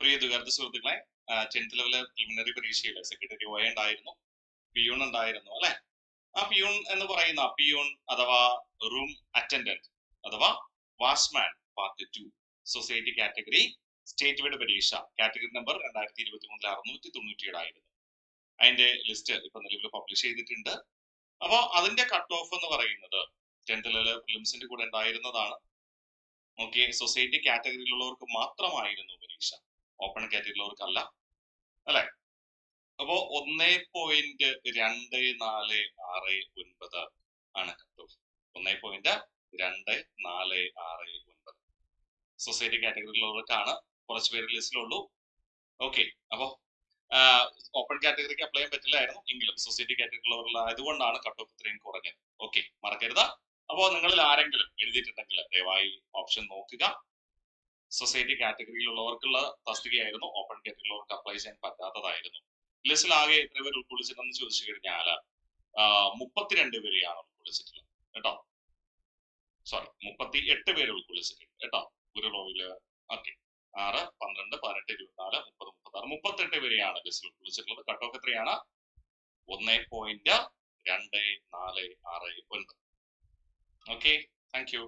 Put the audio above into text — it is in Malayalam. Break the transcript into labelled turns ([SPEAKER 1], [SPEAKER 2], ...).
[SPEAKER 1] പ്രിയ വിദ്യാർത്ഥി സുഹൃത്തുക്കളെ, 10th ലെവല് പ്രിലിമിനറി പരീക്ഷയിൽ സെക്രട്ടറി OA ഉണ്ടായിരുന്നു, പിയൂൺ ഉണ്ടായിരുന്നു അല്ലെ. ആ പിയൂൺ എന്ന് പറയുന്ന പിയൂൺ അഥവാ റൂം അറ്റൻഡന്റ് അഥവാ watchman part 2 society category state wide പരീക്ഷ കാറ്റഗറി നമ്പർ 2023 697 ആയിരുന്നു. അതിന്റെ ലിസ്റ്റ് ഇപ്പൊ നിലവിൽ പബ്ലിഷ് ചെയ്തിട്ടുണ്ട്. അപ്പൊ അതിന്റെ കട്ട് ഓഫ് എന്ന് പറയുന്നത് 10th ലെവല് പ്രിലിംസിന്റെ കൂടെ ഉണ്ടായിരുന്നതാണ്. ഓക്കെ, സൊസൈറ്റി കാറ്റഗറിയിലുള്ളവർക്ക് മാത്രമായിരുന്നു പരീക്ഷ, ഓപ്പൺ കാറ്റഗറിയിലുള്ളവർക്കല്ല അല്ലെ. അപ്പോ 1.2469 ആണ് കട്ട് ഓഫ്. 1.2469 സൊസൈറ്റി കാറ്റഗറിയിലുള്ളവർക്കാണ്. കുറച്ച് പേര് ലിസ്റ്റിലുള്ളൂ. ഓക്കെ, അപ്പോ ഓപ്പൺ കാറ്റഗറിക്ക് അപ്ലൈ ചെയ്യാൻ പറ്റില്ലായിരുന്നു, എങ്കിലും സൊസൈറ്റി കാറ്റഗറിയിലുള്ളവരായതുകൊണ്ടാണ് കട്ട് ഓഫ് ഇത്രയും കുറഞ്ഞത്. ഓക്കെ, മറക്കരുത്. അപ്പോൾ നിങ്ങളിൽ ആരെങ്കിലും എഴുതിയിട്ടുണ്ടെങ്കിൽ ദയവായി ഓപ്ഷൻ നോക്കുക. സൊസൈറ്റി കാറ്റഗറിയിലുള്ളവർക്കുള്ള തസ്തികയായിരുന്നു, ഓപ്പൺ കാറ്റഗറിയിലുള്ളവർക്ക് അപ്ലൈ ചെയ്യാൻ പറ്റാത്തതായിരുന്നു. ലിസ്റ്റിൽ ആകെ എത്ര പേര് ഉൾക്കൊള്ളിച്ചിട്ടെന്ന് ചോദിച്ചു കഴിഞ്ഞാൽ 32 പേരെയാണ് ഉൾക്കൊള്ളിച്ചിട്ടുള്ളത് കേട്ടോ. സോറി, 38 പേര് ഉൾക്കൊള്ളിച്ചിട്ടുണ്ട് കേട്ടോ. ഒരു റോയില്. ഓക്കെ, 6, 12, 18, 24, 30, 36, 38 പേരെയാണ് ലിസ്റ്റിൽ ഉൾക്കൊള്ളിച്ചിട്ടുള്ളത്. കട്ട് ഓഫ് എത്രയാണ്? 1.2469. Okay, thank you.